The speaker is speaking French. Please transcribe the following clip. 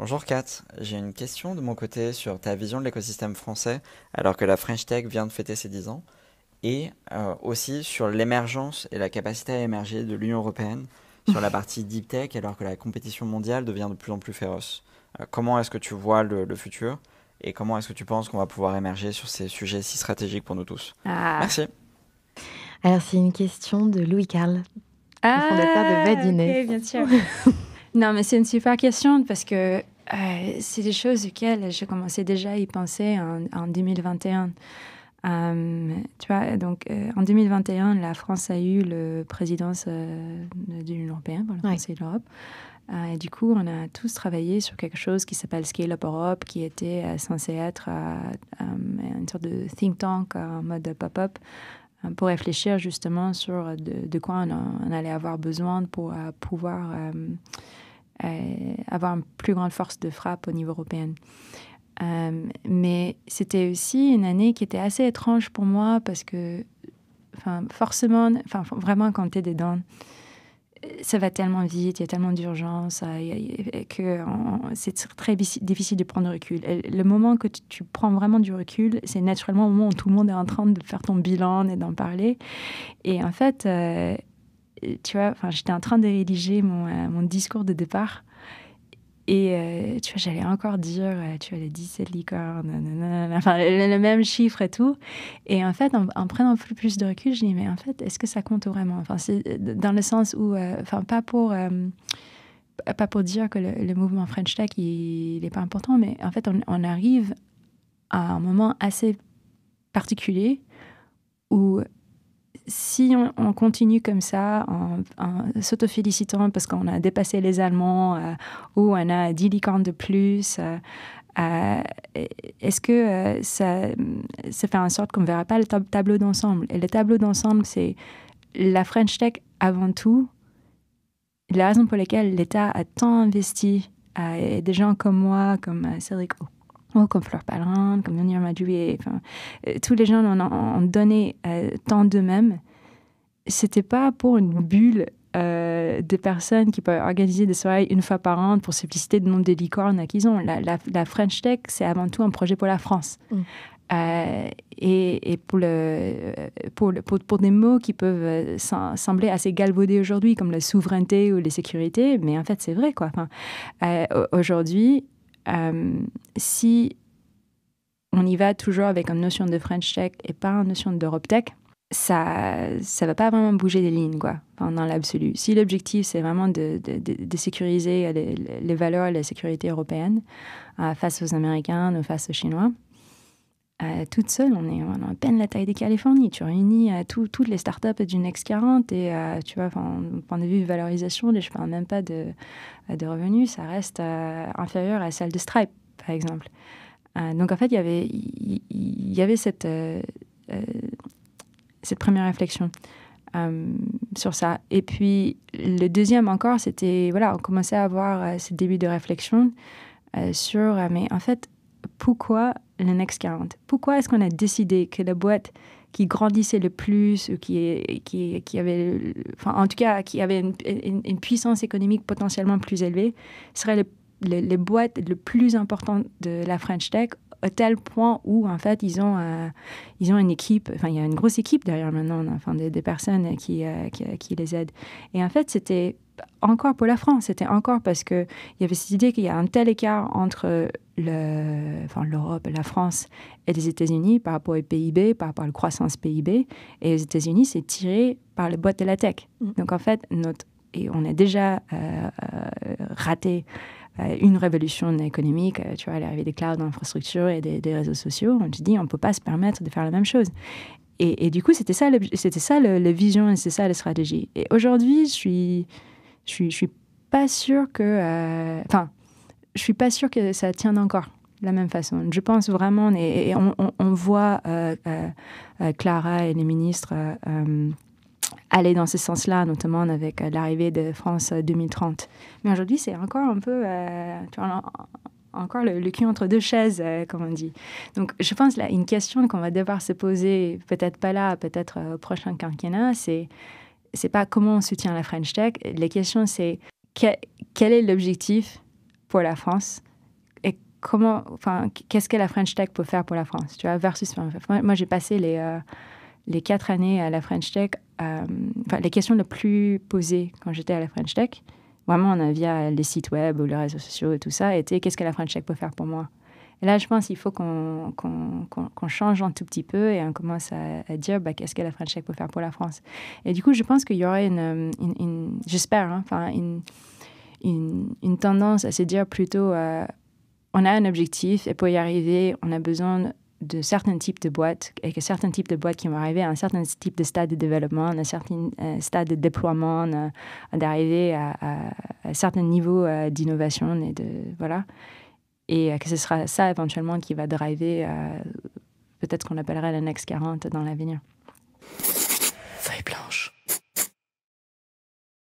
Bonjour Kat, j'ai une question de mon côté sur ta vision de l'écosystème français alors que la French Tech vient de fêter ses 10 ans et aussi sur l'émergence et la capacité à émerger de l'Union européenne sur la partie deep tech alors que la compétition mondiale devient de plus en plus féroce. Comment est-ce que tu vois le futur et comment est-ce que tu penses qu'on va pouvoir émerger sur ces sujets si stratégiques pour nous tous? Ah, Merci. Alors, c'est une question de Louis Carl, le fondateur de Badinez. ok, bien sûr. Non, mais c'est une super question parce que c'est des choses auxquelles j'ai commencé déjà à y penser en 2021. Tu vois, donc en 2021, la France a eu la présidence de l'Union européenne pour le Conseil de l'Europe. Et du coup, on a tous travaillé sur quelque chose qui s'appelle Scale Up Europe, qui était censé être une sorte de think tank en mode pop-up pour réfléchir justement sur de quoi on allait avoir besoin pour pouvoir avoir une plus grande force de frappe au niveau européen. Mais c'était aussi une année qui était assez étrange pour moi parce que, forcément, vraiment quand tu es dedans, ça va tellement vite, il y a tellement d'urgence que c'est très difficile de prendre du recul. Et le moment que tu prends vraiment du recul, c'est naturellement le moment où tout le monde est en train de faire ton bilan et d'en parler. Et en fait, tu vois, j'étais en train de rédiger mon discours de départ. Et tu vois, j'allais encore dire, tu vois, les 17 licornes, le même chiffre et tout. Et en fait, en prenant plus de recul, je dis, mais en fait, est-ce que ça compte vraiment? C'est dans le sens où, pas pour dire que le mouvement French Tech, il n'est pas important, mais en fait, on arrive à un moment assez particulier où si on continue comme ça, en s'auto-félicitant parce qu'on a dépassé les Allemands ou on a 10 licornes de plus, est-ce que ça fait en sorte qu'on ne verra pas le tableau d'ensemble? Et le tableau d'ensemble, c'est la French Tech avant tout. La raison pour laquelle l'État a tant investi, et des gens comme moi, comme Cédric comme Fleur Pellerin, comme Yonir Madjoui, tous les gens ont donné tant d'eux-mêmes. C'était pas pour une bulle de personnes qui peuvent organiser des soirées une fois par an pour se féliciter du nombre de licornes qu'ils ont. La French Tech, c'est avant tout un projet pour la France. Et pour des mots qui peuvent sembler assez galvaudés aujourd'hui, comme la souveraineté ou la sécurité, mais en fait, c'est vrai, quoi. Aujourd'hui, si on y va toujours avec une notion de French Tech et pas une notion d'Europe Tech, ça va pas vraiment bouger les lignes, quoi, dans l'absolu. Si l'objectif, c'est vraiment de sécuriser les valeurs et la sécurité européenne face aux Américains ou face aux Chinois, toute seule, on a à peine la taille des Californies. Tu réunis toutes les startups du Next 40 et tu vois, point de vue de valorisation, je ne parle même pas de revenus, ça reste inférieur à celle de Stripe, par exemple. Donc en fait, il y avait cette première réflexion sur ça. Et puis le deuxième encore, c'était, voilà, on commençait à avoir ce début de réflexion sur, mais en fait, pourquoi le Next 40? Pourquoi est-ce qu'on a décidé que la boîte qui grandissait le plus, ou qui avait, en tout cas, qui avait une puissance économique potentiellement plus élevée, serait les boîtes les plus importantes de la French Tech, à tel point où, en fait, ils ont une équipe, il y a une grosse équipe derrière maintenant, des personnes qui les aident. Et en fait, c'était encore pour la France, c'était encore parce qu'il y avait cette idée qu'il y a un tel écart entre l'Europe, la France et les États-Unis par rapport au PIB, par rapport à la croissance PIB. Et les États-Unis, c'est tiré par les boîtes de la tech. Donc, en fait, et on a déjà raté une révolution économique, tu vois, l'arrivée des clouds, d'infrastructures et des réseaux sociaux. On se dit, on ne peut pas se permettre de faire la même chose. Et du coup, c'était ça la vision et c'est ça la stratégie. Et aujourd'hui, je suis pas sûre que... je suis pas sûre que ça tienne encore de la même façon. Je pense vraiment, et on voit Clara et les ministres aller dans ce sens-là, notamment avec l'arrivée de France 2030. Mais aujourd'hui, c'est encore un peu, tu vois, encore le cul entre deux chaises, comme on dit. Donc, je pense là, une question qu'on va devoir se poser, peut-être pas là, peut-être au prochain quinquennat, c'est pas comment on soutient la French Tech. La question, c'est quel est l'objectif pour la France qu'est-ce que la French Tech peut faire pour la France, tu vois, versus... Moi, j'ai passé les 4 années à la French Tech, les questions les plus posées quand j'étais à la French Tech, vraiment via les sites web ou les réseaux sociaux et tout ça, étaient qu'est-ce que la French Tech peut faire pour moi. Et là, je pense qu'il faut qu'on change un tout petit peu et on commence à dire qu'est-ce que la French Tech peut faire pour la France. Et du coup, je pense qu'il y aurait j'espère, une tendance à se dire plutôt on a un objectif et pour y arriver, on a besoin de certains types de boîtes et que certains types de boîtes qui vont arriver à un certain type de stade de développement, à un certain stade de déploiement, d'arriver à un certain niveau d'innovation voilà. Et que ce sera ça éventuellement qui va driver peut-être ce qu'on appellerait le Next 40 dans l'avenir.